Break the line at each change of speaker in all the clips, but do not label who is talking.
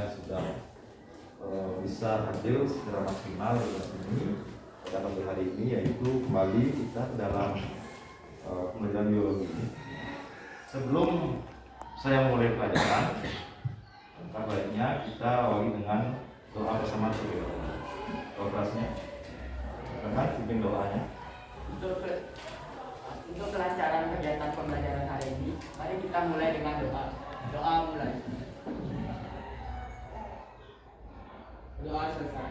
kalian sudah bisa hadir secara maksimal di kelas ini pada pagi hari ini, yaitu kembali kita dalam pembelajaran biologi. Sebelum saya mulai pelajaran, baiknya kita awali dengan doa bersama terlebih dahulu. Doa kelasnya, karena pimpin doanya.
Untuk kelancaran kegiatan pembelajaran hari ini, mari kita mulai dengan doa. Doa mulai. Doa selesai.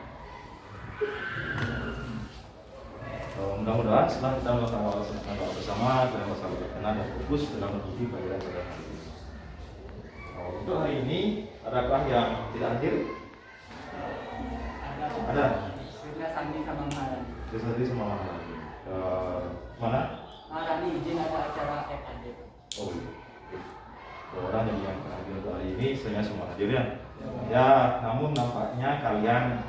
Mudah-mudahan setelah kita melakukan doa bersama, kita selalu berkenan dan fokus dalam mengikuti pelajaran pada hari ini. Untuk hari ini, adakah yang tidak hadir? Ada.
Sudah Sandi sama Maharani.
Sandi sama Maharani. Mana?
Maharani izin ada acara FAD.
Oh iya. Orang yang hadir untuk hari ini, saya semua hadir ya. Ya, namun nampaknya kalian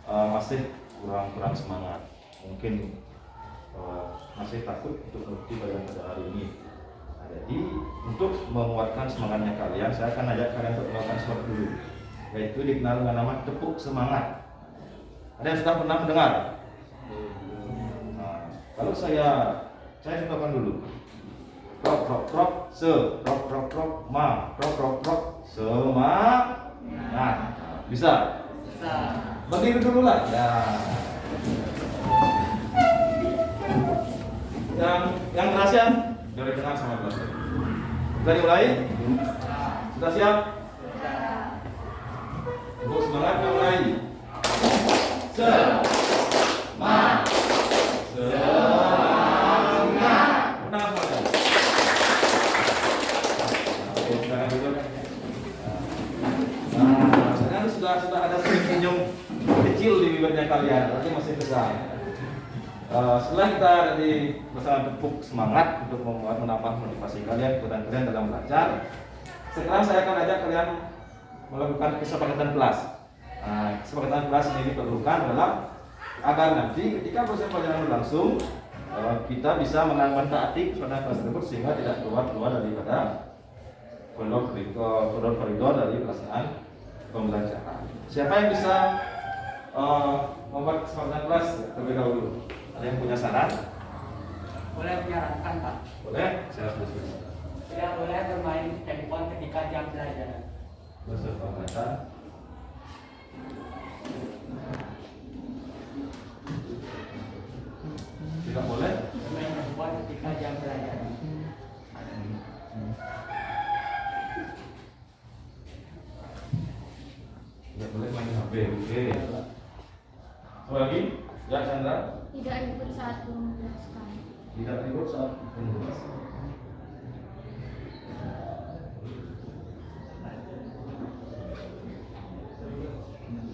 masih kurang semangat. Mungkin masih takut untuk mengikuti pelajaran pada hari ini. Nah, jadi untuk menguatkan semangatnya kalian, saya akan ajak kalian untuk melakukan sesuatu dulu, yaitu dikenal dengan nama tepuk semangat. Ada yang sudah pernah mendengar? Nah, kalau saya contohkan dulu. Prok prok prok se, prok prok prok ma, prok prok prok semangat. Nah, bisa?
Bisa.
Berdiri dulu lah. Ya. Yang kerasnya dari tengah sama belakang. Sudah dimulai? Sudah siap? Untuk semangat kita mulai. Semangat. Menang semuanya. Oke, jangan duduk. Nah, sekarang sudah ada senyum kecil di bibirnya kalian, berarti masih besar. Setelah kita ada di bersama tepuk semangat untuk menambah motivasi kalian, kemudian kalian dalam belajar. Sekarang saya akan ajak kalian melakukan kesepakatan kelas. Kesepakatan kelas ini diperlukan agar nanti ketika proses pelajaran berlangsung, kita bisa memanfaatkan pada kelas tersebut sehingga tidak keluar daripada koridor dari pelaksanaan pembelajaran. Siapa yang bisa membuat kesepakatan kelas terlebih dahulu? Ada yang punya saran?
Boleh menyarankan, Pak?
Boleh? Saya harus
Tidak boleh bermain handphone ketika jam pelajaran.
Kesepakatan. Tidak boleh
Bermain handphone ketika jam pelajaran.
Tidak boleh main HP. Oke. Apa lagi? Ya, Chandra.
Tidak ribut saat belum menjelaskan.
Tidak ribut saat menjelaskan.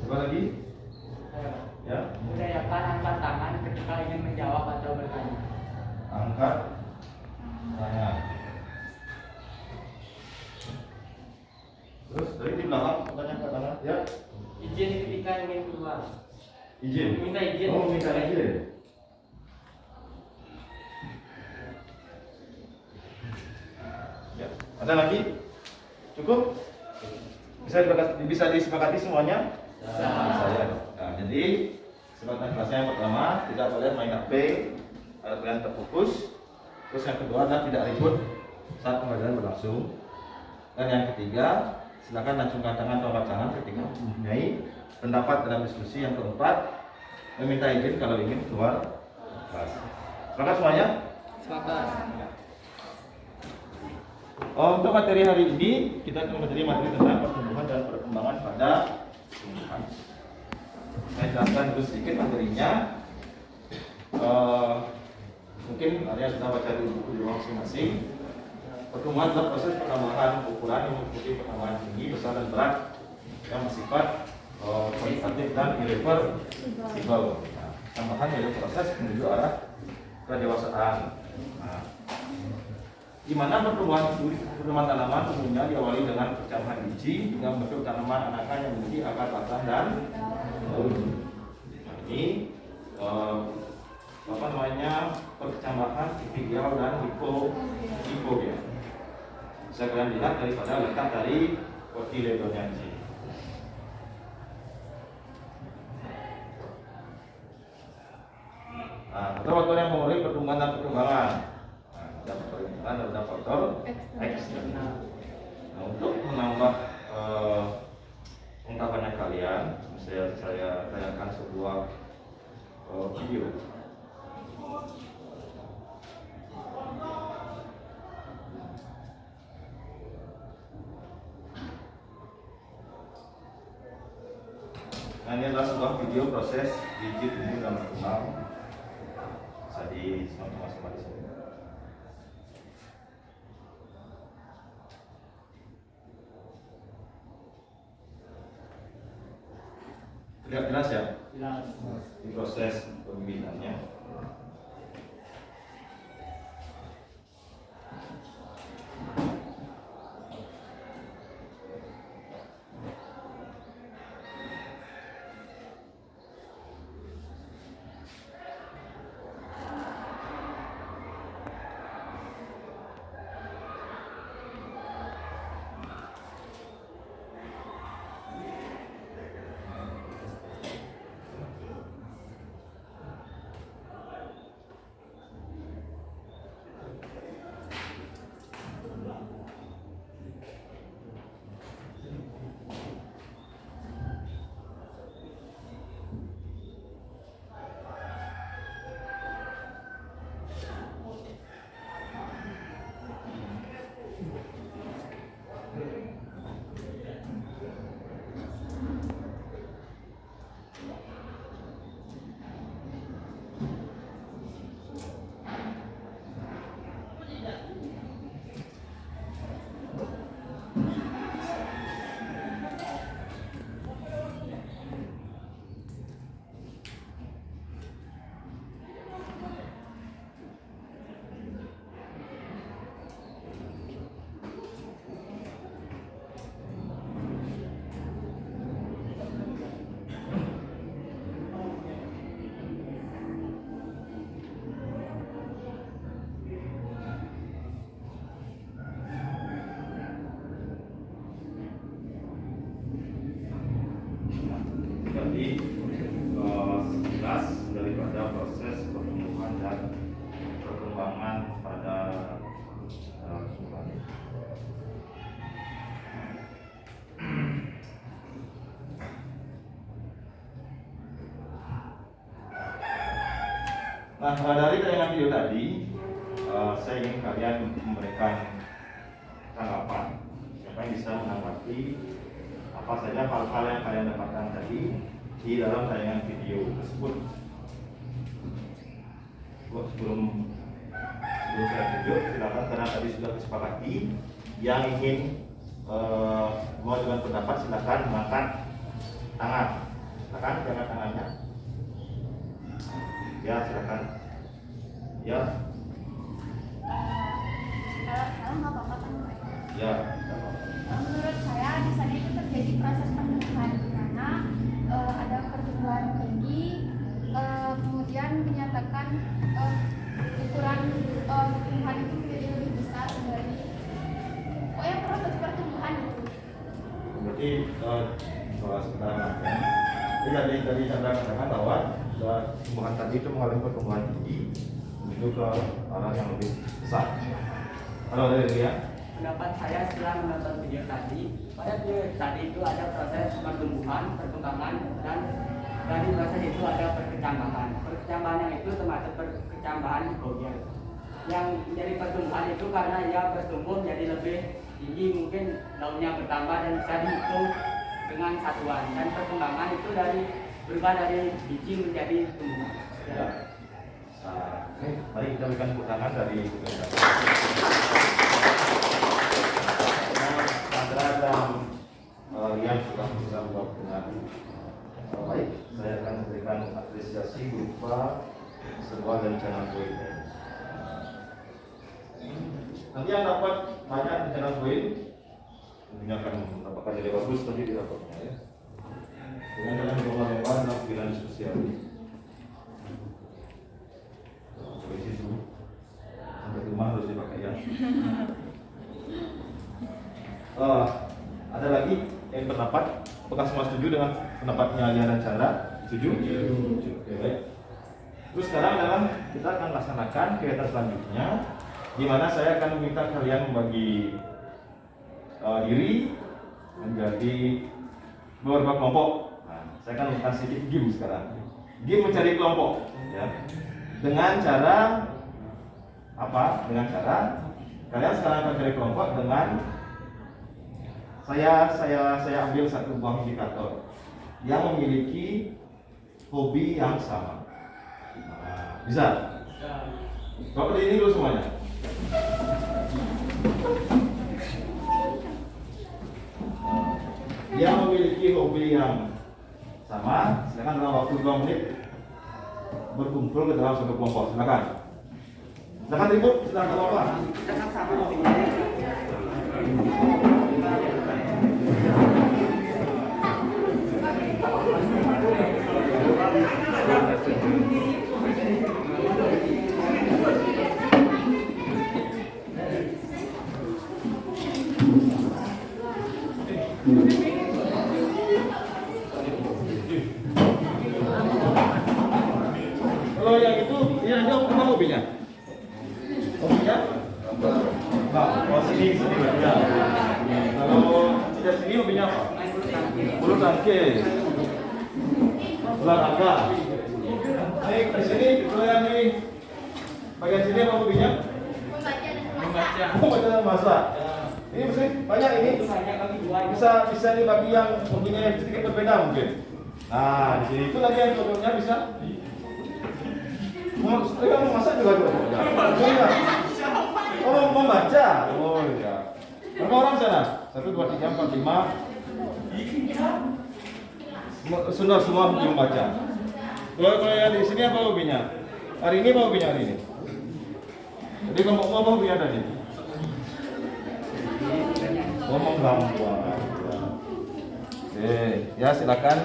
Apa lagi? Ya.
Budayakan angkat tangan ketika ingin menjawab atau bertanya.
Angkat tangan. Terus dari di belakang tanya angkat tangan. Ya.
Izin ketika ingin keluar.
Izin.
Minta izin.
Oh, minta izin. Ya. Ada lagi? Cukup? Bisa disepakati semuanya? Saya. Nah, jadi kesepakatan kelasnya yang pertama, tidak boleh main HP, harus kalian terfokus. Terus yang kedua adalah tidak ribut saat pembelajaran berlangsung. Dan yang ketiga, silakan lancungkan tangan atau angkat tangan ketika mempunyai pendapat dalam diskusi. Yang keempat, meminta izin kalau ingin keluar kelas. Sepakat semuanya?
Sepakat.
Untuk materi hari ini, kita akan materi tentang pertumbuhan dan perkembangan pada tumbuhan. Saya jelaskan dulu sedikit materinya. Mungkin kalian sudah baca di buku di rumah masing-masing. Pertumbuhan adalah proses penambahan ukuran yang mengikuti perkembangan tinggi, besar dan berat yang bersifat kualitatif dan irreversibel. Tambahan yaitu proses menuju arah kedewasaan. Di mana pertumbuhan tanaman umumnya diawali dengan percambahan biji hingga membentuk tanaman anakan yang memiliki akar batang dan daun. Ini percambahan tipial dan hipogia. Bisa kalian lihat daripada letak dari kotiledonnya di sini. saya tayangkan sebuah video. Nah, ini adalah sebuah video proses biji tumbuh dan berkembang. Bisa disimak sama-sama di sini. Terlihat jelas ya?
Jelas.
Di proses pembibitannya. Jadi sekilas daripada proses pertumbuhan dan perkembangan pada tumbuhan. Nah, dari tayangan video tadi, saya ingin kalian memberikan tanggapan. Siapa yang bisa menanggapi apa saja hal-hal yang kalian dapatkan tadi di dalam tayangan video tersebut. Sebelum saya tunjuk, silakan karena tadi sudah disepakati, yang ingin mengajukan pendapat silakan mengangkat tangan. Silakan angkat tangannya. Ya, silakan. Ya.
Kalau salah nggak apa-apa kan Pak?
Ya.
Menurut saya di sana itu terjadi proses pertumbuhan karena ada pertumbuhan tinggi, kemudian menyatakan ukuran pertumbuhan itu menjadi lebih besar dari proses pertumbuhan itu.
Berarti kalau sebentar jadi dari Chandra katakan bahwa tumbuhan tadi itu mengalami pertumbuhan tinggi menuju ke arah yang lebih besar. Halo dari dia.
Pendapat saya setelah menonton video tadi, pada video tadi itu ada proses pertumbuhan, perkembangan, dan dari proses itu ada perkecambahan. Perkecambahan yang itu termasuk perkecambahan Gauger. Yang menjadi pertumbuhan itu karena ia bertumbuh menjadi lebih tinggi, mungkin daunnya bertambah dan bisa dihitung dengan satuan. Dan perkembangan itu berubah dari biji menjadi tumbuhan.
Ya. Mari kita berikan tepuk tangan dari Gubernur. Sandra dan Rian sudah bisa membuat dengan baik. Saya akan memberikan apresiasi berupa sebuah rencana poin. Nanti yang dapat banyak rencana poin, tentunya akan mendapatkan nilai bagus tadi di rapotnya ya. Dengan dalam lomba-lomba dalam pilihan diskusi hari. Polisi dulu sampai ke rumah harus dipakai ya. Ada lagi yang pendapat? Apakah semua setuju dengan pendapatnya Alia dan Chandra? Setuju? Setuju. Oke, baik. Terus sekarang adalah kita akan laksanakan kegiatan selanjutnya, di mana saya akan meminta kalian membagi diri menjadi beberapa kelompok. Nah, saya akan kasih sedikit game sekarang. Game mencari kelompok, ya. Dengan cara apa? Dengan cara kalian sekarang akan cari kelompok dengan saya ambil satu buah indikator yang memiliki hobi yang sama. Nah, bisa? Coba ini dulu semuanya. Yang memiliki hobi yang sama, silakan dalam waktu 2 menit berkumpul ke dalam satu kelompok. Silakan. Silakan ribut, silakan apa? Kalau yang itu, yang apa hobinya? Hobinya? Oh sini ya. Kalau tidak sini hobinya apa? Bulu tangkis, olahraga. Baik, di sini kalau yang ini bagian sini apa hobinya?
Membaca.
Membaca dan masak. Ini mesti banyak ini. Bisa dibagi yang hobinya sedikit berbeda mungkin. Nah, di sini itu lagi yang contohnya bisa. Yang memasak juga tuh. Oh, membaca. Oh iya. Berapa orang sana? 1, 2, 3, 4, 5. Semua hobi membaca. Kalau yang di sini apa hobinya? Hari ini apa hobinya hari ini? Jadi kelompok apa hobinya tadi? Ngomong gampang. Oke, ya silakan.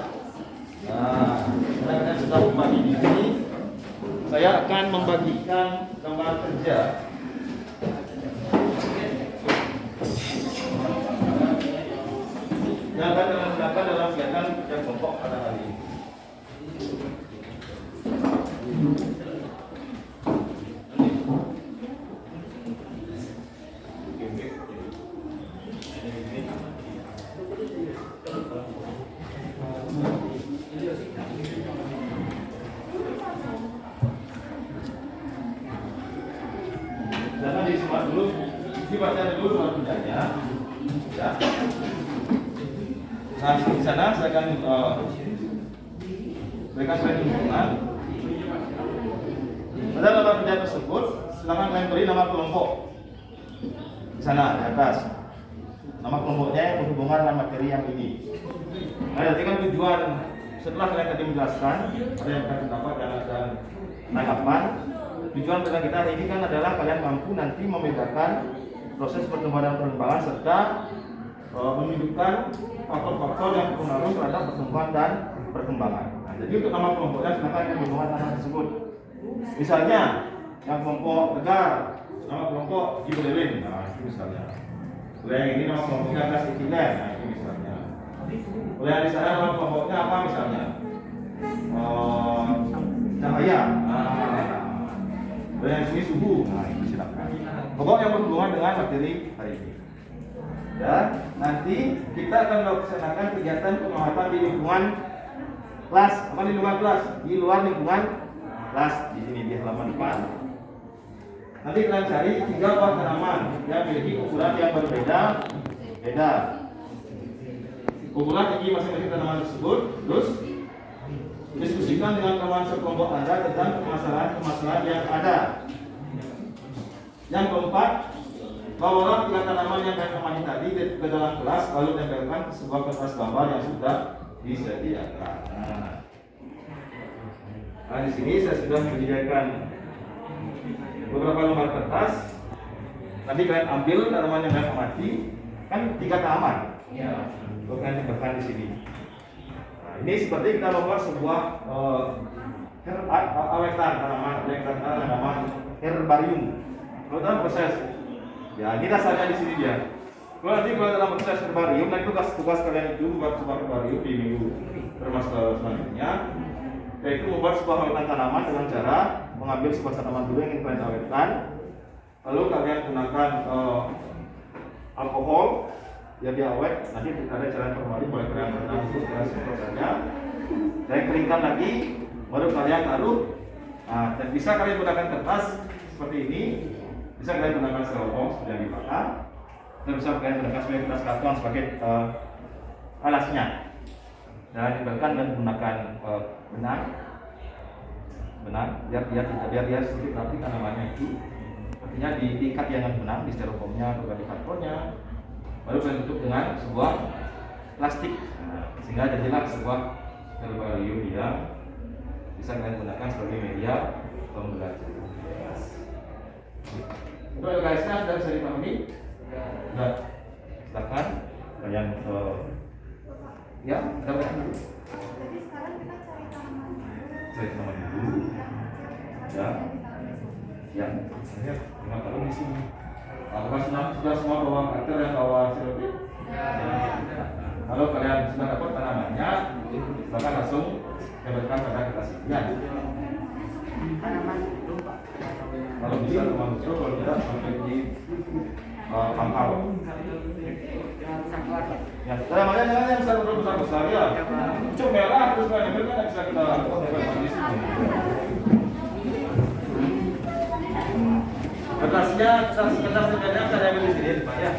Nah, saya sudah membagi di sini. Saya akan membagikan gambar kerja. Yang akan dilakukan dalam kegiatan kerja kelompok pada hari ini. Jangan disimak dulu, dibaca dulu soal kerjanya. Ya. Nah, di sana saya akan berikan perhitungan. Pada lembar kerja tersebut, silakan kalian beri nama kelompok. Di sana, di atas. Nama kelompoknya yang berhubungan dengan materi yang ini. Nah, nanti kan tujuan setelah kalian tadi menjelaskan, ada yang akan pendapat dan ada tanggapan. Tujuan kerja kita hari ini kan adalah kalian mampu nanti membedakan proses pertumbuhan dan perkembangan serta menunjukkan faktor-faktor yang berpengaruh terhadap pertumbuhan dan perkembangan. Nah, jadi untuk nama kelompoknya silakan yang berhubungan nama tersebut. Misalnya yang kelompok tegar, nama kelompok Gibelin. Nah, itu misalnya. Kalau yang ini nama kelompoknya adalah Etilen. Nah, itu misalnya. Kalau yang di sana nama kelompoknya apa misalnya? Cahaya. Kalau yang sini subuh. Nah, itu silakan. Pokok yang berhubungan dengan materi hari ini. Ya, nanti kita akan melaksanakan kegiatan pengamatan di lingkungan kelas. Apa di lingkungan kelas? Di luar lingkungan kelas. Di sini di halaman depan. Nanti kalian cari 3 buah tanaman yang memiliki ukuran yang berbeda. Ukuran tinggi masing-masing tanaman tersebut. Terus diskusikan dengan teman sekelompok Anda tentang permasalahan-permasalahan yang ada. Yang keempat, bawalah 3 tanaman yang kalian amati tadi ke dalam kelas, lalu tempelkan ke sebuah kertas gambar yang sudah disediakan. Nah, di sini saya sudah menyediakan beberapa lembar kertas. Nanti kalian ambil tanaman yang kalian amati, kan 3 tanaman. Kalian tempelkan di sini. Nah, ini seperti kita membuat sebuah awetan tanaman herbarium. Kalau dalam proses, ya ini dasarnya di sini dia. Kalau nanti dalam proses herbarium, nanti tugas kalian itu buat sebuah herbarium di minggu selanjutnya, yaitu membuat sebuah awetan tanaman dengan cara mengambil sebuah tanaman dulu yang ingin kalian awetkan, lalu kalian gunakan alkohol yang diawet. Nanti ada cairan formalin boleh kalian renam dulu dengan prosesnya. Saya keringkan lagi, baru kalian taruh. Nah, dan bisa kalian gunakan kertas seperti ini, bisa kalian gunakan styrofoam sudah dibakar, dan bisa kalian gunakan sebagai kertas karton sebagai alasnya. Dan dibakar dan menggunakan benang, biar dia sedikit rapi tanamannya itu. Artinya diikat dengan benang di styrofoamnya atau di kartonnya, baru kalian tutup dengan sebuah plastik, sehingga jadilah sebuah herbarium yang bisa kalian gunakan sebagai media pembelajaran. Untuk LKS-nya sudah bisa dipahami? Sudah. Silakan kalian ya, ada berapa dulu?
Jadi sekarang kita cari tanaman.
Cari tanaman dulu. Ya. Ya. Lihat, lima kalung di sini. Apakah sudah semua bawa karakter yang bawa selotip? Kalau kalian sudah dapat tanamannya, silakan langsung tempelkan pada kertas ini. Ya.
Tanaman lupa.
Kalau bisa teman kecil, kalau tidak sampai di pangkal. Ya, tanamannya jangan yang besar ya. Cukup merah terus kan bisa kita tempelkan di sini. Kertasnya, kertas sebenarnya saya ambil di sini, Pak ya.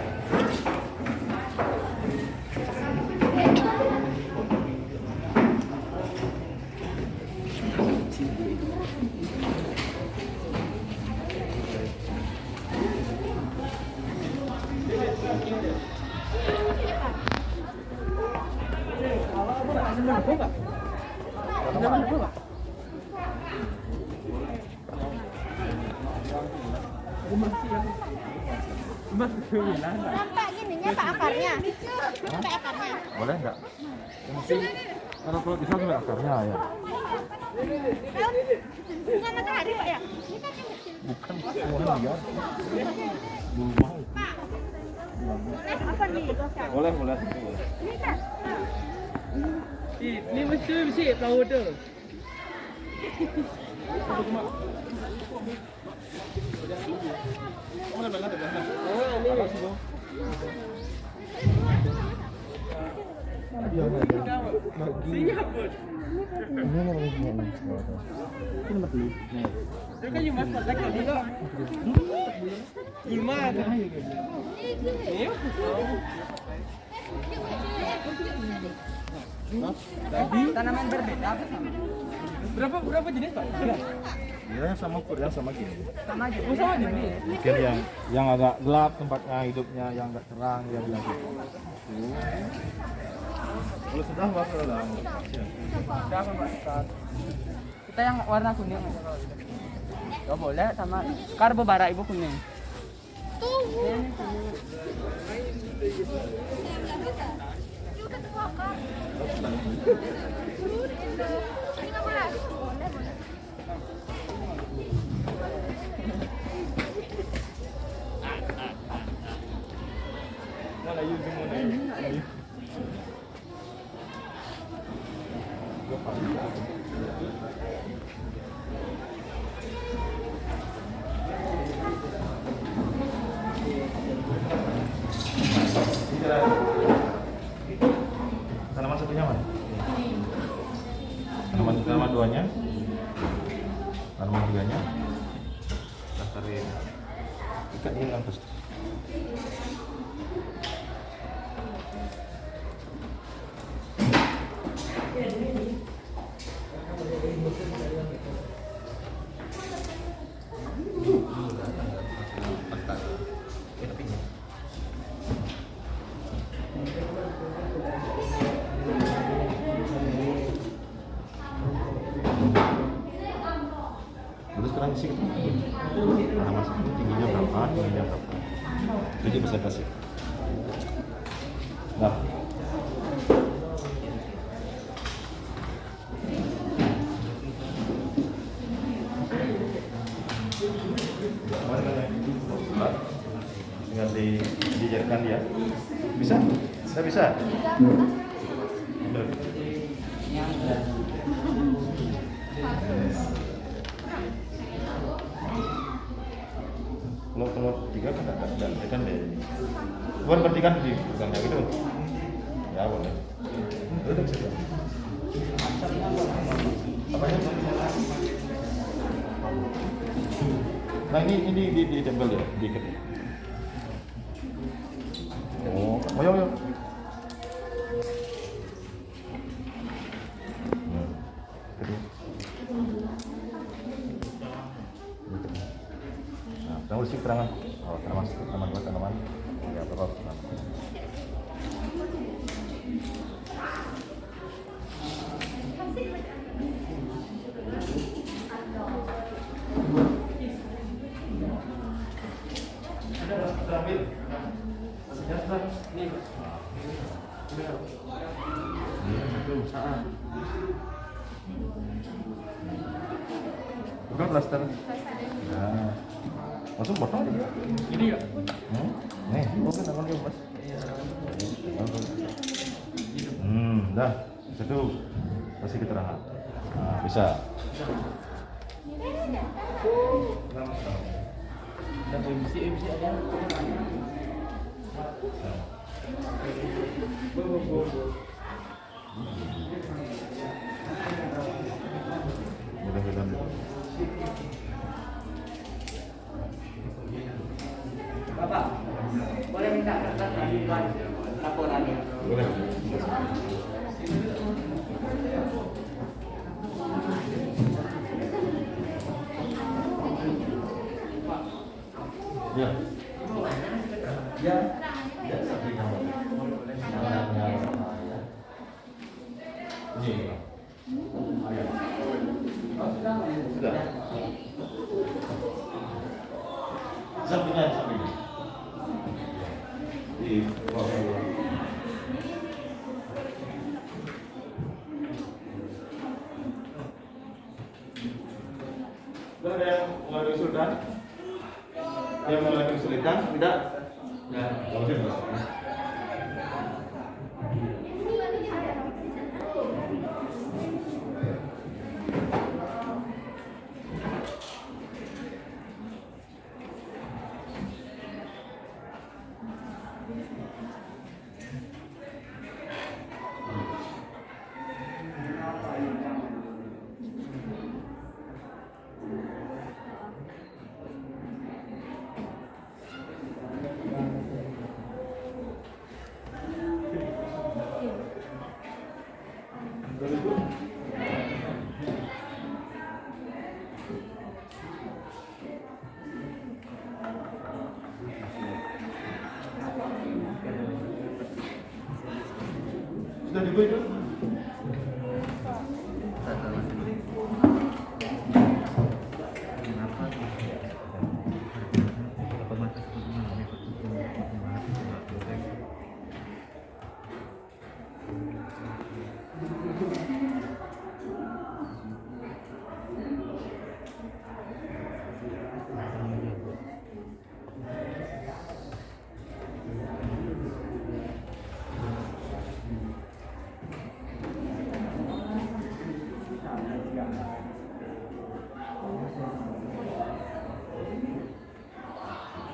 Sampai gininya Pak akarnya. Sampai akarnya.
Boleh enggak? Kalau bisa sampai akarnya ya.
Bukan matahari Pak ya? Ini kan yang kecil.
Bukan lihat. Mau.
Apa nih?
Boleh.
Ini kan.
Ni mesti flower tu. Siap pun. Dia kan you masak lagi juga. Gulma tu. Ni.
Tanaman berbeda apa sama?
Berapa jenis Pak?
Ya sama yang sama gini.
Sama aja.
Oh sama jenis.
Mungkin yang agak gelap tempatnya hidupnya, yang agak terang dia bilang gitu. Kalau sudah waktu dalam.
Berapa Pak? Kita yang warna kuning aja kalau gitu. Gak boleh sama karbo bara ibu kuning.
Mana you semua? Tanaman satunya mana? Tanaman duanya? Tanaman tiganya? Daftarin. Ikat ini dengan pasti. Terus sekarang isi tanaman satu tingginya berapa? Jadi bisa kasih. Nah. Tinggal dijajarkan dia. Bisa? Sudah bisa? Kalau tiga kan ada kan deh. Buat berarti kan di busanya gitu. Ya boleh. Duduk saja. Apanya? Nah ini ditempel ya, diikat. Oh, ayo. Nah, kamu isi keterangan. Oh, tanaman. Ya, berapa tanaman? Sudah ambil. Masih sudah.
Nih, Pak.
Bukan plaster. Nah, langsung potong aja.
Ini ya?
Nih, mungkin akan dia mas. Dah, itu kasih keterangan. Nah, bisa.
Dan MC ada.
Mudah-mudahan.
Bapak, boleh minta kertas lanjutan laporannya?
Boleh. Ya. Ya. Ya, sampai kamu. Ini. Ayo. Sudah. Sampingnya. Di bawah. Ada yang mengalami kesulitan? Yang mengalami kesulitan? Tidak? Ya, boleh mas. Sudah dibuat itu?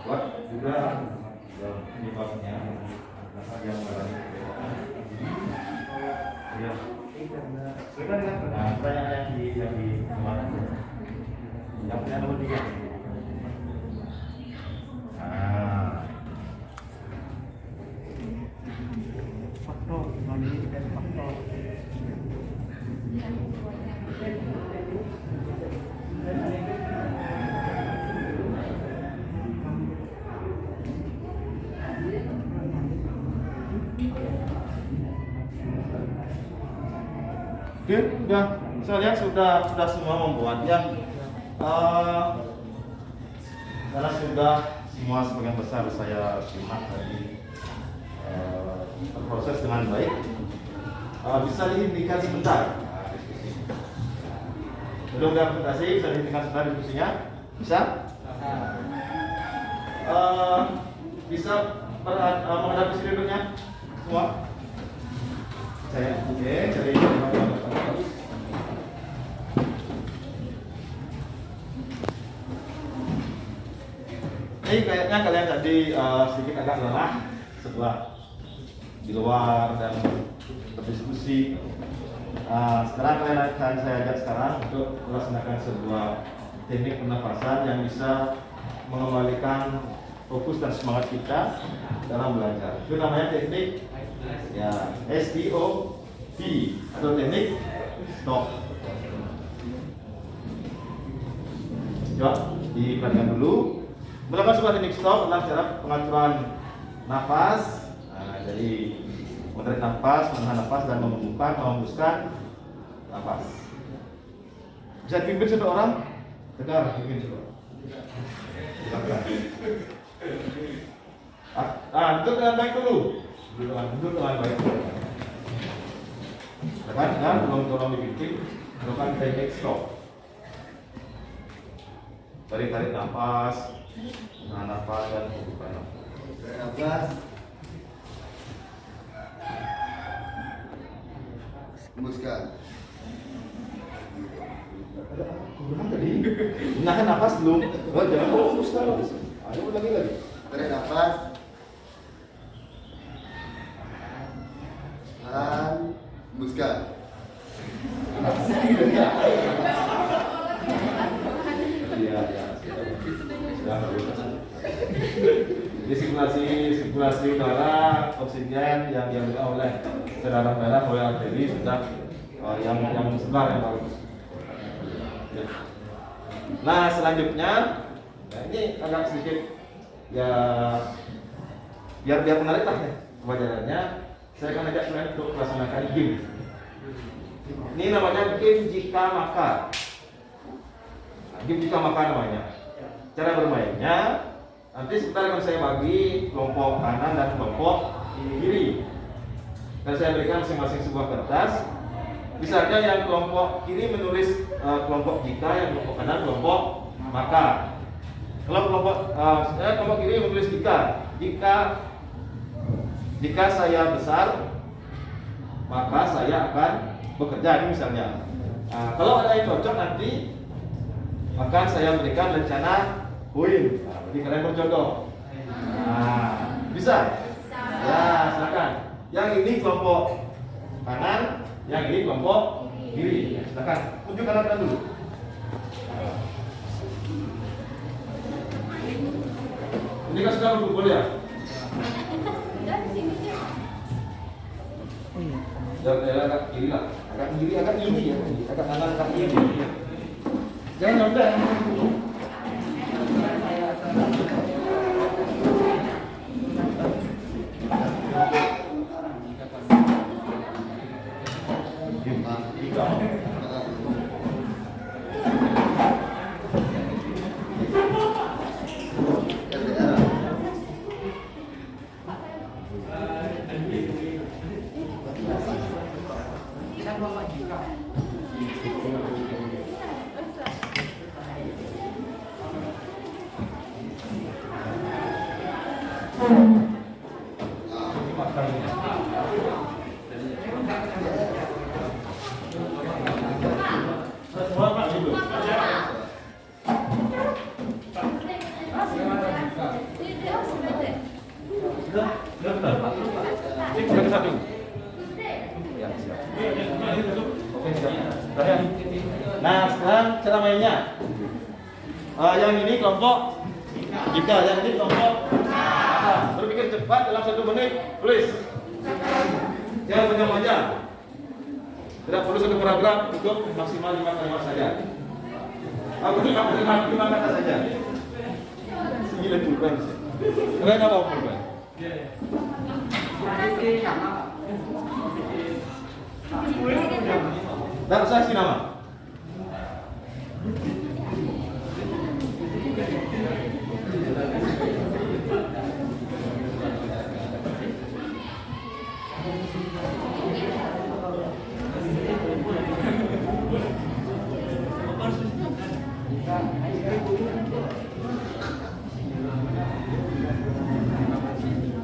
Buat juga penyebabnya apa yang mengalami ya. Nah, pertanyaan yang di kemarin yang punya nomor 3. Nah,
Faktor, kami dan faktor.
oke, sudah. Saya lihat sudah semua membuatnya. Karena sudah semua sebagian besar saya simak tadi berproses dengan baik. Bisa dihentikan sebentar diskusi. Belum ada presentasi, bisa dihentikan sebentar diskusinya. Bisa? Bisa menghadapi seluruhnya semua. Saya oke, jadi ini kayaknya kalian tadi sedikit agak lelah setelah di luar dan berdiskusi. Sekarang kalian akan saya ajak sekarang untuk melaksanakan sebuah teknik pernapasan yang bisa mengembalikan fokus dan semangat kita dalam belajar. Itu namanya teknik ya STOP atau teknik stop. Coba diperhatikan dulu. Melakukan sebuah teknik stop adalah cara pengaturan nafas. Jadi menarik nafas, menahan nafas dan menghembuskan nafas. Bisa dipimpin satu orang? Tegar, pimpin satu orang. Silakan. Duduk dengan baik dulu. Duduk dengan baik. Silakan, dan tolong dipimpin. Lakukan teknik stop. Tarik nafas, menahan nafas dan menghembuskan nafas.
Nafas. Hembuskan.
Kurang tadi. Menahan nafas belum. Oh, jangan hembuskan. Ayo lagi.
Tarik nafas. Tahan. Hembuskan.
Iya. Jadi sirkulasi udara, oksigen yang diambil oleh saluran darah oleh arteri sudah yang sebar yang bagus. Ya. Nah selanjutnya, ini agak sedikit ya biar menarik lah ya pembelajarannya. Saya akan ajak kalian untuk melaksanakan game. Ini namanya game jika maka. Game jika maka namanya. Cara bermainnya nanti sebentar akan saya bagi kelompok kanan dan kelompok kiri. Dan saya berikan masing-masing sebuah kertas. Misalnya yang kelompok kiri menulis kelompok jika, yang kelompok kanan kelompok maka. Kalau kelompok kiri menulis jika saya besar maka saya akan bekerja, ini misalnya. Kalau ada yang cocok nanti maka saya berikan rencana poin. Jadi kalian berjodoh. Bisa? Ya, silakan. Yang ini kelompok kanan, yang ini kelompok kiri. Silakan. Tunjukkan kanan dulu. Ini kan sudah berkumpul ya? Agak kiri lah. Agak kiri, agak ini ya. Agak kanan, agak kiri. Jangan nonton. Nah, sekarang cara mainnya. Yang ini kelompok jika, yang ini kelompok berpikir cepat dalam 1 menit, tulis. Jangan panjang-panjang. Tidak perlu 1 paragraf, cukup maksimal 5 kalimat saja. Aku 5 kata saja. Sembilan pulpen. Kalian apa pulpen? Tak usah kasih nama.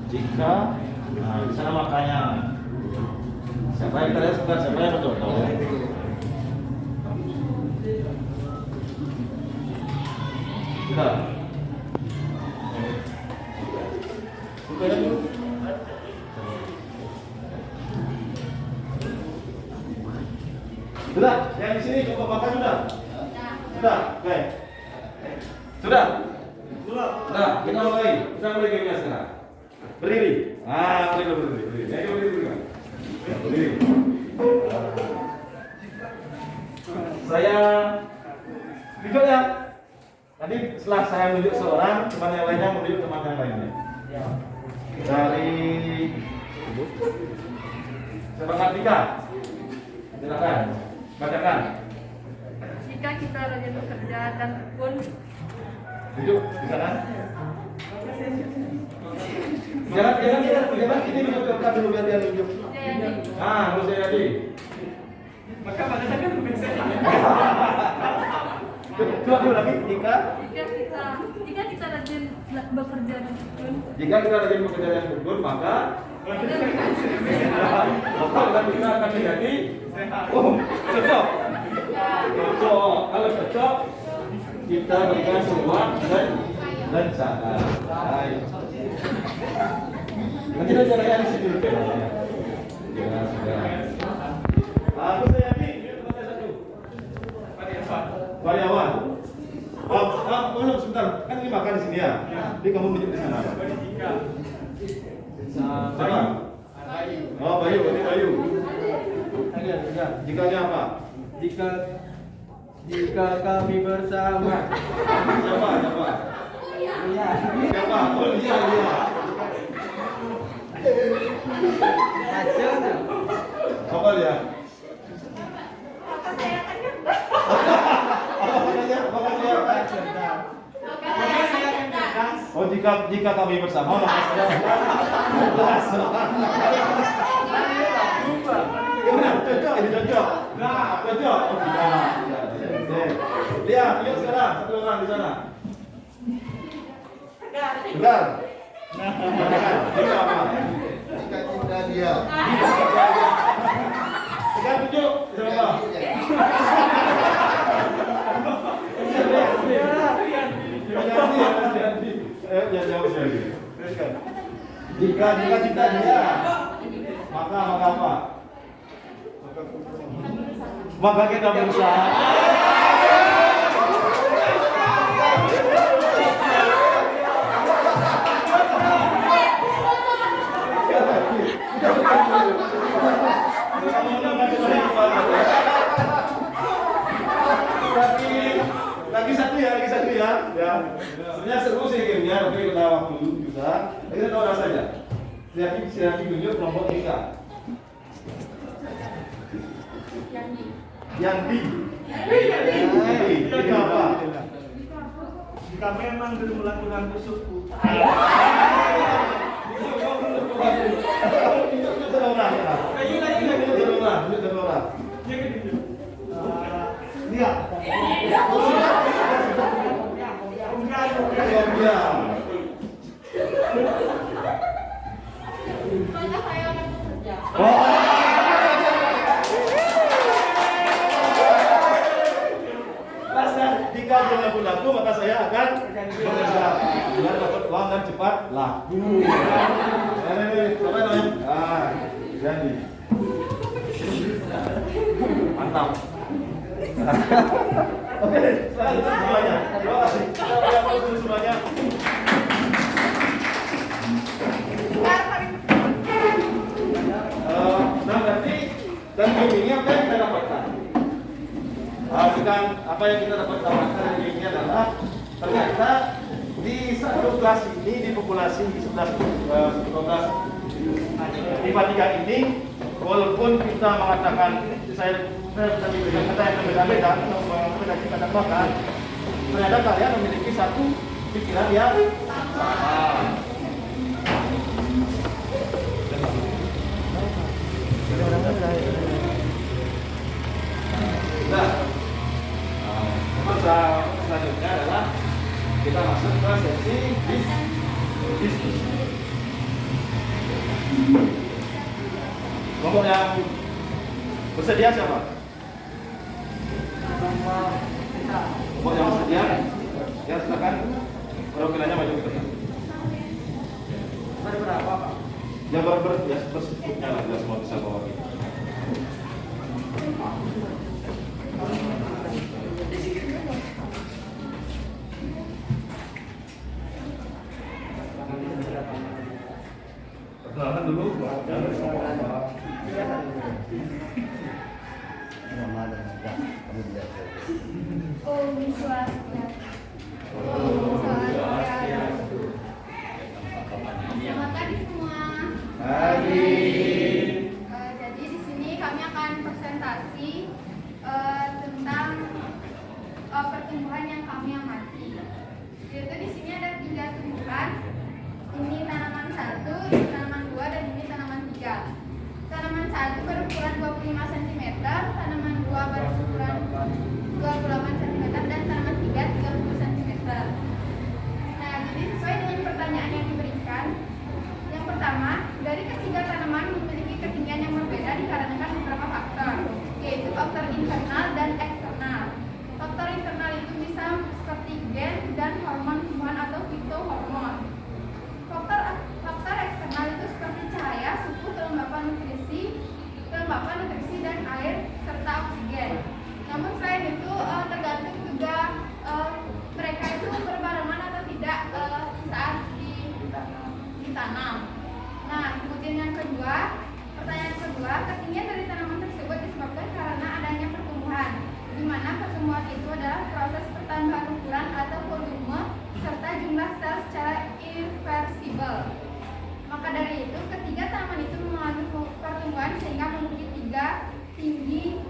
Jika, di sana makanya. Siapa yang kalian suka, siapa yang berjodoh? Sudah. Buka dulu. Sudah, yang di sini coba makan sudah. Sudah, oke. Sudah. Nah, kita mulai. Kita mulai gamenya sekarang. Berdiri. Ah, berdiri. Ayo berdiri. Berdiri. Saya duduk ya. Tadi setelah saya menunjuk seorang, teman yang lainnya menunjuk teman yang lainnya. Dari semangat tiga. Silakan, bacakan.
Jika kita rajin bekerja dan tekun,
Duduk di sana. Jangan ini duduk dekat dulu biar dia duduk. Ah, harus saya jadi.
Maka pada saya kan lebih saya.
Coba dulu lagi.
jika kita rajin bekerja dan tekun,
Jika kita rajin bekerja dan tekun, maka kita akan menjadi cocok. Kalau cocok, kita berikan semua dan saat. Nanti kita caranya di sini dulu. Ya sudah. Aku saya ini satu. Karyawan. Oh, sebentar. Kan ini makan di sini ya. Jadi kamu menunjuk di sana. Siapa? Oh, Bayu. Ini Bayu. Jikanya apa?
Jika kami bersama.
Siapa? Siapa? Oh, iya. Apa dia? Oh, jika kami bersama maka saya cocok. Cocok. Oh, tidak. Lihat, yuk sekarang satu orang di sana. Tegar. Jika apa?
Jika cinta dia.
Tegar tunjuk. Siapa? Jika cinta dia, maka apa? Maka kita berusaha. Lagi satu ya. Ya. Sebenarnya seru sih gamenya, tapi kita waktu dulu juga. Kita tahu saja. Silakan tunjuk kelompok tiga. Yandi. Jika apa?
Jika memang belum melakukan tusukku.
Jika dia laku, maka saya akan bekerja biar dapat uang dan cepat laku. Siapa namanya? Jadi mantap. Oke, selamat semuanya. Terima kasih. Kita berikan dulu semuanya. Nah, berarti dan ini apa yang kita dapatkan? Bukan apa yang kita dapatkan dari ini adalah ternyata di satu kelas ini di populasi 11 IPA 3 ini, walaupun kita mengatakan saya tadi berikan kata yang berbeda-beda atau berbeda kita dapatkan, ternyata kalian memiliki satu pikiran yang sama. Nah, masa selanjutnya adalah kita masuk ke sesi diskusi. Kelompok yang bersedia siapa? Kelompok yang bersedia, ya silakan. Perwakilannya maju ke depan.
Berapa Pak?
Yang bersebutnya lah, biar semua bisa bawa.
Om Swastiastu. Om Swastiastu. Selamat pagi semua. Jadi di sini kami akan presentasi tentang pertumbuhan yang kami amati. Yaitu di sini ada 3 tumbuhan. Ini tanaman 1, ini tanaman 2, dan ini tanaman 3. Tanaman 1 berukuran 25 cm, tanaman 2 berukuran 28 cm, dan tanaman 3 30 cm. Nah, jadi sesuai dengan pertanyaan yang diberikan, yang pertama, dari ketiga tanaman memiliki ketinggian yang berbeda dikarenakan beberapa faktor, yaitu faktor internal dan eksternal. Faktor internal itu bisa seperti gen dan hormon tumbuhan atau fitohormon. Faktor eksternal itu seperti cahaya, suhu, kelembapan nutrisi dan air serta oksigen. Namun selain itu tergantung juga mereka itu berbarengan atau tidak saat ditanam. Nah, kemudian yang kedua, pertanyaan kedua, ketinggian dari tanaman tersebut disebabkan karena adanya pertumbuhan, di mana pertumbuhan itu adalah proses pertambahan ukuran atau volume serta jumlah sel secara irreversibel. Maka dari itu, ketiga tanaman itu mengalami pertumbuhan sehingga memiliki tinggi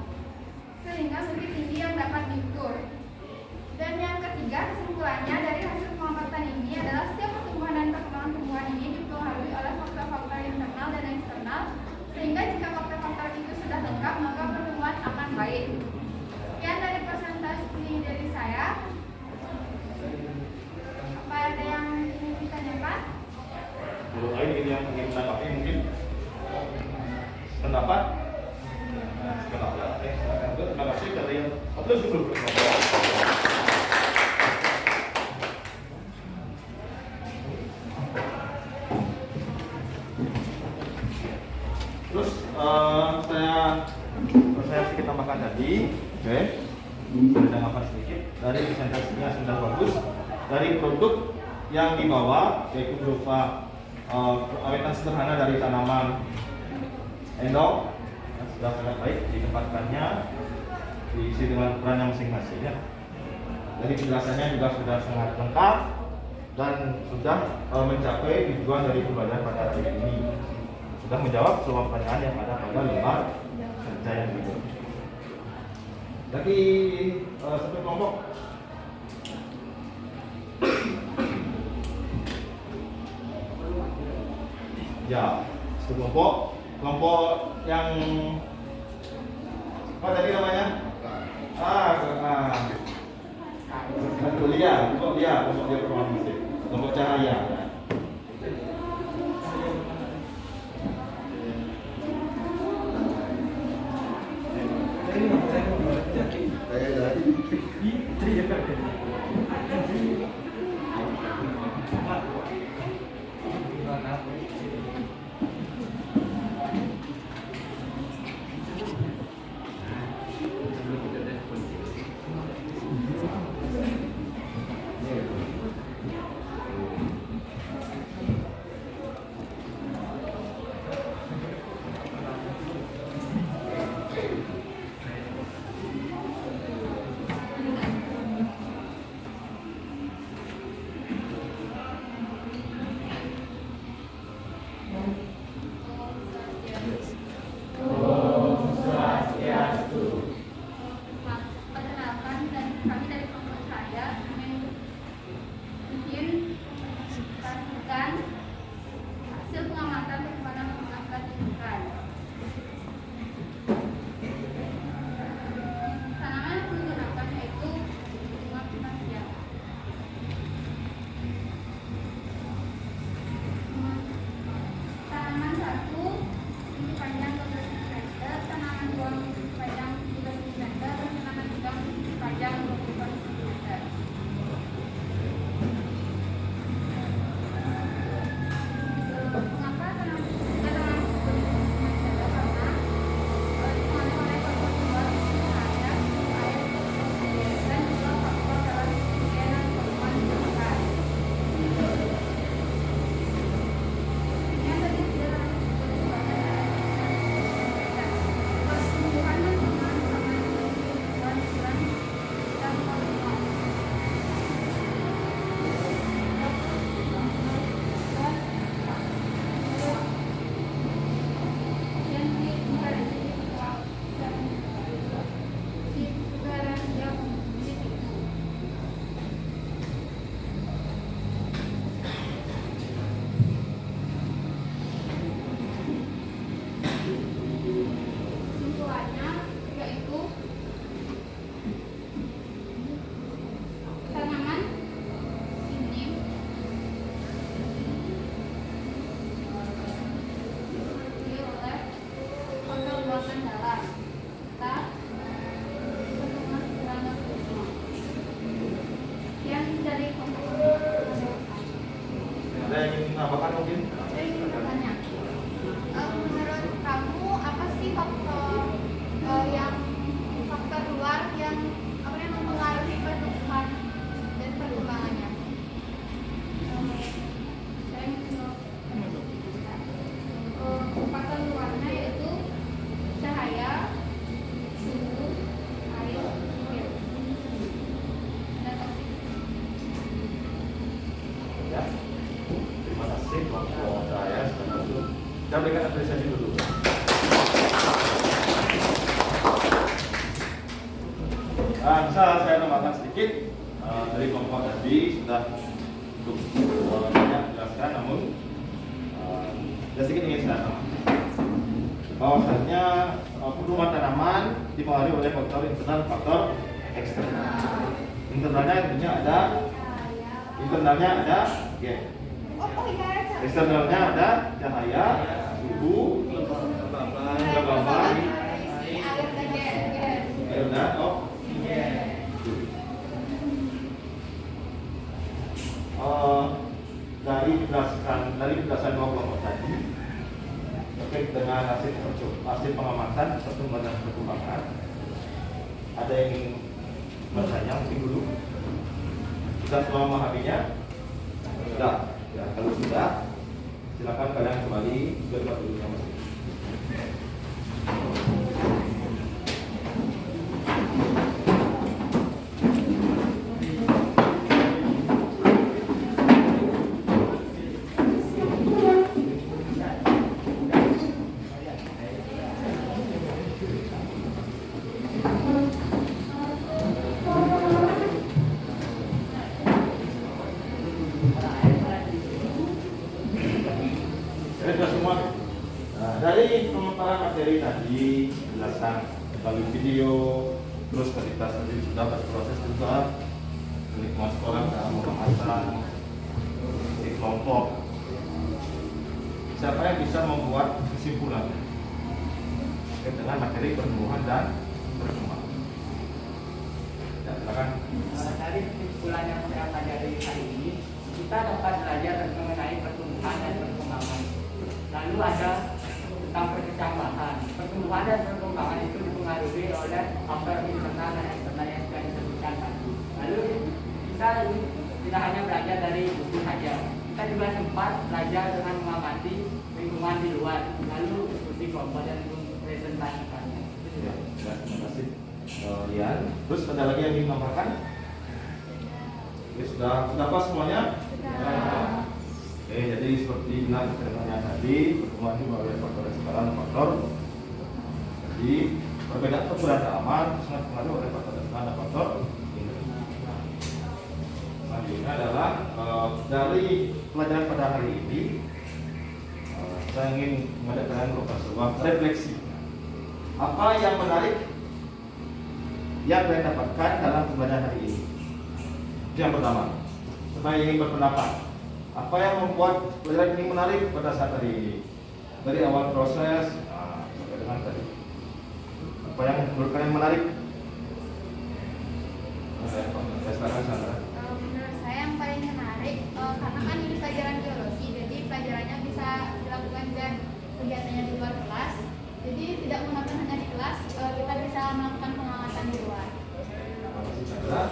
yang dapat diukur. Dan yang ketiga, kesimpulannya dari hasil pengamatan ini adalah setiap pertumbuhan dan perkembangan tumbuhan ini dipengaruhi oleh faktor-faktor internal dan eksternal, sehingga jika faktor-faktor itu sudah lengkap, maka pertumbuhan akan baik. Sekian dari presentasi dari saya. Apa ada yang ingin ditanyakan?
Guru lain ini yang ingin menanggapi mungkin pendapat? Silakan. Terima kasih dari yang upload dulu. Terus saya sedikit tambahkan tadi, oke? Sudah tambahkan sedikit dari presentasinya sudah bagus. Dari produk yang dibawa yaitu berupa awetan sederhana dari tanaman endong yang sudah sangat baik ditempatkannya, diisi dengan ukurannya masing-masing ya. Dari penjelasannya juga sudah sangat lengkap dan sudah mencapai tujuan dari pembelajaran pada hari ini. Sudah menjawab semua pertanyaan yang ada pada lembar kerja yang berikut. Lagi satu kelompok. Ya, satu kelompok yang apa tadi namanya? Kelompok dia performa musik, kelompok cahaya. Bisa saya tambahkan sedikit dari kelompok tadi sudah untuk banyak jelaskan, namun sedikit ingin saya tambahkan bahwasanya pertumbuhan tanaman dipengaruhi oleh faktor internal, faktor eksternal. Internalnya ada gen. Eksternalnya ada cahaya, suhu, kelembaban, air dan dari penjelasan dua kelompok tadi terkait dengan hasil pengamatan pertumbuhan dan perkembangan, ada yang ingin bertanya mungkin dulu? Kita semua memahaminya? Sudah. Ya, kalau sudah, silakan kalian kembali ke tempat duduknya masing-masing. Dari pemaparan materi tadi, penjelasan melalui video, terus ketika tadi sudah berproses juga lingkungan sekolah dalam pembahasan di kelompok. Siapa yang bisa membuat kesimpulan terkait dengan materi pertumbuhan dan perkembangan? Ya, silakan.
Dari kesimpulan yang saya pelajari hari ini, kita dapat belajar mengenai pertumbuhan dan perkembangan. Lalu ada tentang perkembangan. Pertumbuhan dan perkembangan itu dipengaruhi oleh faktor internal dan eksternal yang sudah disebutkan tadi. Lalu kita tidak hanya belajar dari buku saja, kita juga sempat belajar dengan mengamati lingkungan di luar, lalu diskusi kelompok dan presentasikannya.
Ya, terima kasih Lian. Terus ada lagi yang ingin menambahkan? Ya, sudah pas semuanya? Oke, jadi seperti benar pertanyaannya tadi, pertemuan ini melalui faktor eksternal dan faktor. Jadi perbedaan ukuran tanaman sangat pengaruh oleh faktor eksternal dan faktor internal. Selanjutnya adalah dari pelajaran pada hari ini, saya ingin mengadakan sebuah refleksi. Apa yang menarik yang kalian dapatkan dalam pembelajaran hari ini? Yang pertama, saya ingin berpendapat. Apa yang membuat pelajaran ini menarik pada saat hari ini? Dari awal proses sampai dengan tadi. Apa yang menurut kalian menarik? Saya silakan Sandra.
Menurut saya yang paling menarik karena kan ini pelajaran biologi, jadi pelajarannya bisa dilakukan juga kegiatannya di luar kelas. Jadi tidak monoton hanya di kelas, kita bisa melakukan pengamatan di luar.
Sandra,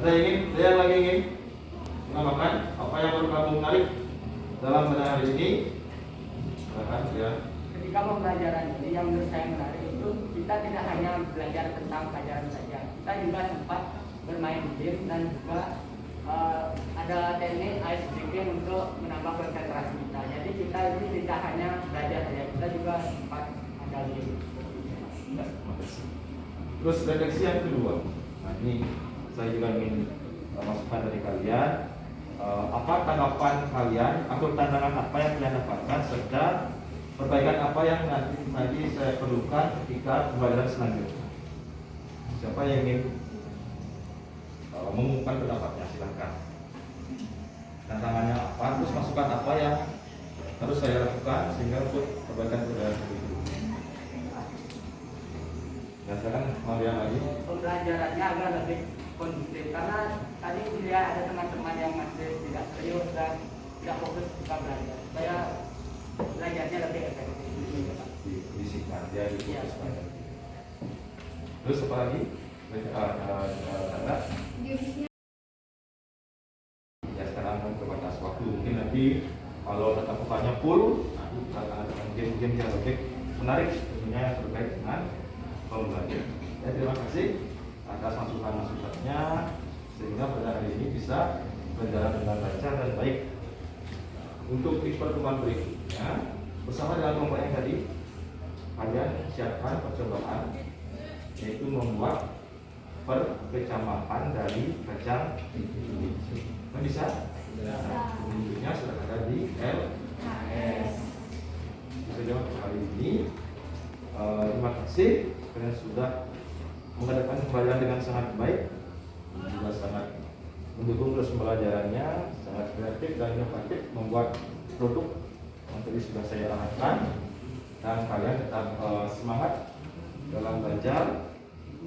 ada yang lagi ingin menambahkan apa yang menurut kamu menarik dalam pelajaran hari ini? Silakan ya.
Ketika pembelajaran ini yang menurut saya menarik itu kita tidak hanya belajar tentang pelajaran saja, kita juga sempat bermain game dan juga ada teknik ice breaking untuk menambah konsentrasi kita. Jadi kita ini tidak hanya belajar saja, kita juga sempat ada game.
Ya, terima kasih. Terus refleksi yang kedua. Nah, ini saya juga ingin masukan dari kalian. Apa tanggapan kalian atau tantangan apa yang kalian dapatkan serta perbaikan apa yang nanti saya perlukan ketika pembelajaran selanjutnya. Siapa yang ingin mengumumkan pendapatnya, silahkan. Tantangannya apa, terus masukan apa yang harus saya lakukan sehingga untuk perbaikan pembelajaran itu. Ya, silakan Marian lagi.
Pembelajarannya agak lebih kondusif karena tadi dilihat ada teman-teman yang masih tidak serius dan tidak fokus ketika belajar. Saya belajarnya lebih efektif.
Disiplin dia difokuskan. Terus apa lagi? Tanda? Ya, sekarang terbatas waktu. Mungkin nanti kalau tetap bukannya full, nanti akan ada game-game yang lebih menarik tentunya terkait dengan pembelajaran. Ya, terima kasih atas masukan-masukannya sehingga pada hari ini bisa berjalan dengan lancar dan baik. Untuk tips pertemuan berikutnya bersama dengan kelompok yang tadi, kalian siapkan percobaan yaitu membuat perkecambahan dari kacang ini. Bisa? Tentunya sudah ada di LKS. Bisa jawab kali ini. Terima kasih karena sudah mengadakan pembelajaran dengan sangat baik, juga sangat mendukung terus pembelajarannya, sangat kreatif dan inovatif membuat produk yang tadi sudah saya arahkan, dan kalian tetap semangat dalam belajar,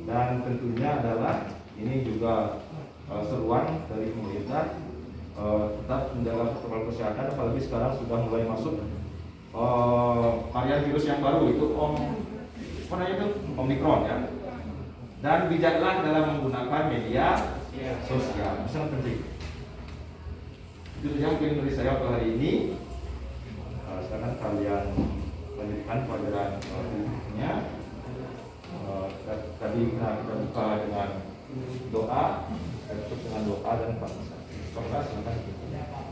dan tentunya adalah ini juga seruan dari pemerintah tetap menjaga protokol kesehatan, apalagi sekarang sudah mulai masuk varian virus yang baru itu Omikron ya. Dan bijaklah dalam menggunakan media sosial, itu sangat penting. Itu saja mungkin dari saya untuk hari ini. Sekarang kalian lanjutkan pelajaran berikutnya. Tadi kita buka dengan doa, tutup dengan doa dan panggilan. Silakan.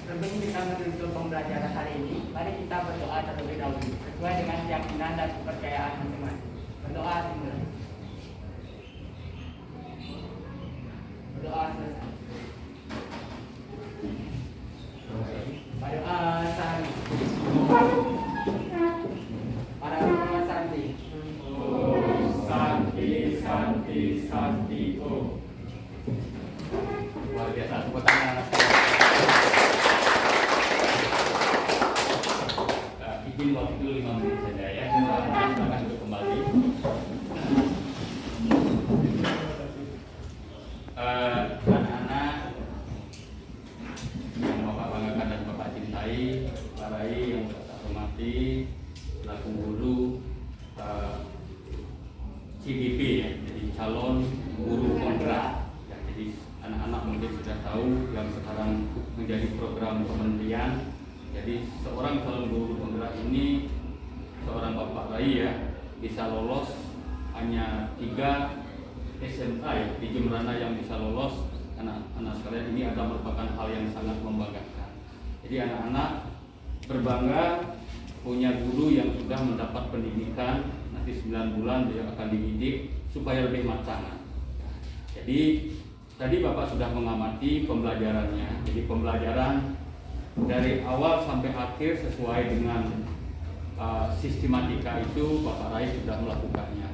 Sebelum kita menutup pembelajaran hari ini, mari kita berdoa terlebih dahulu sesuai dengan keyakinan dan kepercayaan masing-masing. Berdoa dimulai. Berdoa selesai. Berdoa sehari. Para rumah Santi. Santi. Oh. Luar biasa. Tepuk tangan. Izin waktu 5 menit saja ya. Silakan duduk kembali. Anak-anak yang Bapak banggakan dan Bapak cintai, Pak Rai yang Bapak hormati, selaku guru CGP ya, jadi calon guru kontrak. Ya, jadi anak-anak mungkin sudah tahu yang sekarang menjadi program kementerian. Jadi seorang calon guru kontrak ini, seorang Bapak Rai ya, bisa lolos hanya 3 SMA ya, di Jembrana yang bisa lolos. Anak-anak sekalian, ini adalah merupakan hal yang sangat membanggakan. Jadi anak-anak berbangga punya guru yang sudah mendapat pendidikan, nanti 9 bulan dia akan dididik supaya lebih matang. Jadi tadi Bapak sudah mengamati pembelajarannya. Jadi pembelajaran dari awal sampai akhir sesuai dengan sistematika itu Bapak Rai sudah melakukannya.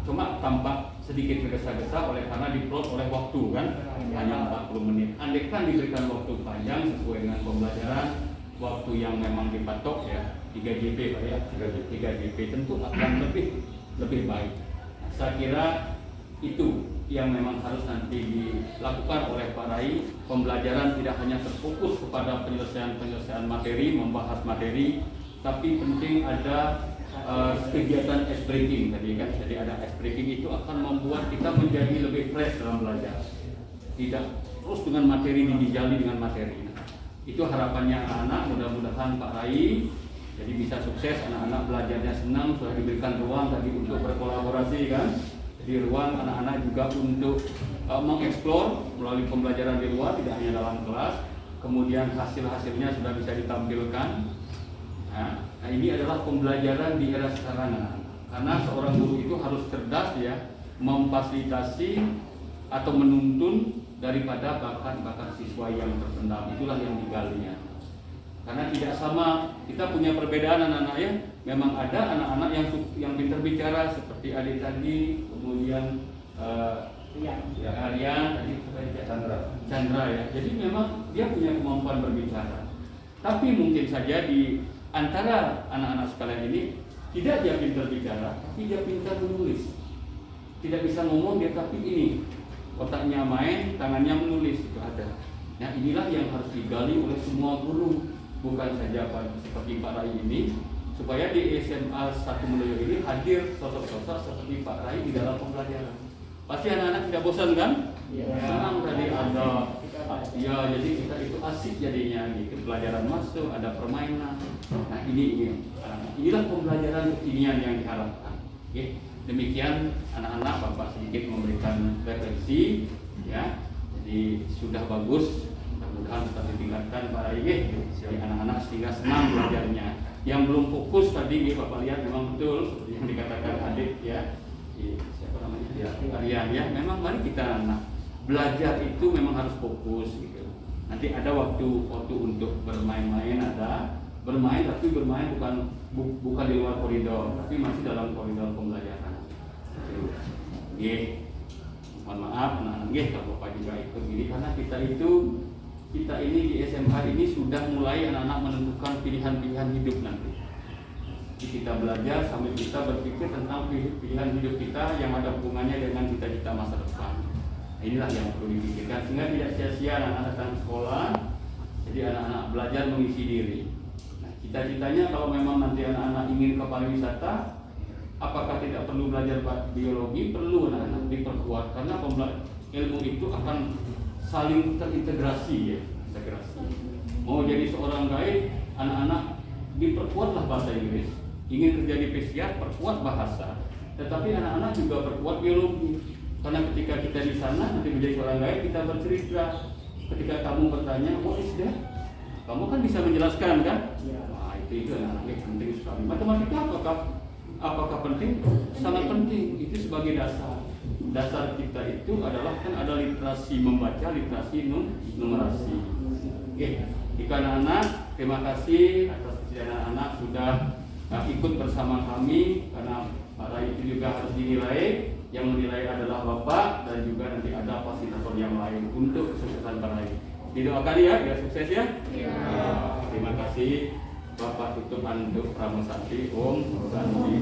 Cuma tampak sedikit tergesa-gesa oleh karena diplot oleh waktu kan, hanya 40 menit. Andaikan diberikan waktu panjang sesuai dengan pembelajaran, waktu yang memang dipatok ya 3 JP Pak ya, 3 JP tentu akan lebih baik. Nah, saya kira itu yang memang harus nanti dilakukan oleh Pak Rai. Pembelajaran tidak hanya terfokus kepada penyelesaian materi, membahas materi, tapi penting ada kegiatan ice breaking tadi kan. Jadi ada ice breaking itu akan membuat kita menjadi lebih fresh dalam belajar. Tidak terus dengan materi dijali dengan materi. Itu harapannya anak-anak, mudah-mudahan Pak Rai jadi bisa sukses, anak-anak belajarnya senang, sudah diberikan ruang tadi untuk berkolaborasi kan. Jadi ruang anak-anak juga untuk mengeksplor melalui pembelajaran di luar, tidak hanya dalam kelas. Kemudian hasil-hasilnya sudah bisa ditampilkan. Nah, ini adalah pembelajaran di era sekarang, karena seorang guru itu harus cerdas ya, memfasilitasi atau menuntun daripada bakat-bakat siswa yang terpendam. Itulah yang digalinya. Karena tidak sama, kita punya perbedaan anak-anak ya. Memang ada anak-anak yang pintar bicara seperti adik tadi, kemudian Arya tadi, Chandra ya. Jadi memang dia punya kemampuan berbicara. Tapi mungkin saja di antara anak-anak sekalian ini tidak dia pintar bicara, tapi dia pintar menulis. Tidak bisa ngomong dia, tapi ini otaknya main, tangannya menulis, itu ada. Nah inilah yang harus digali oleh semua guru, bukan saja seperti Pak Rai ini, supaya di SMA 1 Meloyo ini hadir sosok-sosok seperti Pak Rai di dalam pembelajaran. Pasti anak-anak tidak bosan kan? Senang tadi ada, ya jadi kita itu asik jadinya gitu, pelajaran masuk, ada permainan. Nah inilah pembelajaran kekinian yang diharapkan. Oke. Demikian anak-anak, Bapak sedikit memberikan refleksi ya. Jadi sudah bagus, mudah-mudahan tetap ditingkatkan Pak Rai jadi anak-anak sehingga senang belajarnya. Yang belum fokus tadi Bapak lihat memang betul seperti yang dikatakan adik ya. Siapa namanya?
Ya, kalian ya, memang mari kita belajar itu memang harus fokus gitu. Nanti ada waktu untuk bermain-main, ada bermain tapi bermain bukan di luar koridor, tapi masih dalam koridor pembelajaran. Mohon maaf anak-anak kalau Bapak juga ikut gini karena kita ini di SMA ini sudah mulai anak-anak menentukan pilihan-pilihan hidup nanti. Jadi kita belajar sambil kita berpikir tentang pilihan hidup kita yang ada hubungannya dengan cita-cita masa depan. Nah, inilah yang perlu dipikirkan sehingga tidak sia-sia anak-anak datang sekolah. Jadi anak-anak belajar mengisi diri. Nah, cita-citanya kalau memang nanti anak-anak ingin ke pariwisata, apakah tidak perlu belajar biologi? Perlu anak-anak diperkuat karena ilmu itu akan saling terintegrasi ya, integrasi. Mau jadi seorang guide, anak-anak diperkuatlah bahasa Inggris. Ingin kerja di pesiar, perkuat bahasa. Tetapi anak-anak juga perkuat biologi. Karena ketika kita di sana nanti menjadi seorang guide, kita bercerita. Ketika kamu bertanya, what is that? Kamu kan bisa menjelaskan kan? Nah, itu anak-anak penting sekali. Matematika apakah penting? Sangat penting. Itu sebagai dasar. Dasar kita itu adalah kan ada literasi membaca, literasi numerasi. Oke, jika anak-anak terima kasih atas anak-anak sudah ikut bersama kami karena para itu juga harus dinilai. Yang menilai adalah Bapak dan juga nanti ada fasilitator yang lain untuk kesuksesan para ini. Didoakan ya, biar sukses ya. Terima kasih Bapak Tutup Anduk Pramesati Om Santi.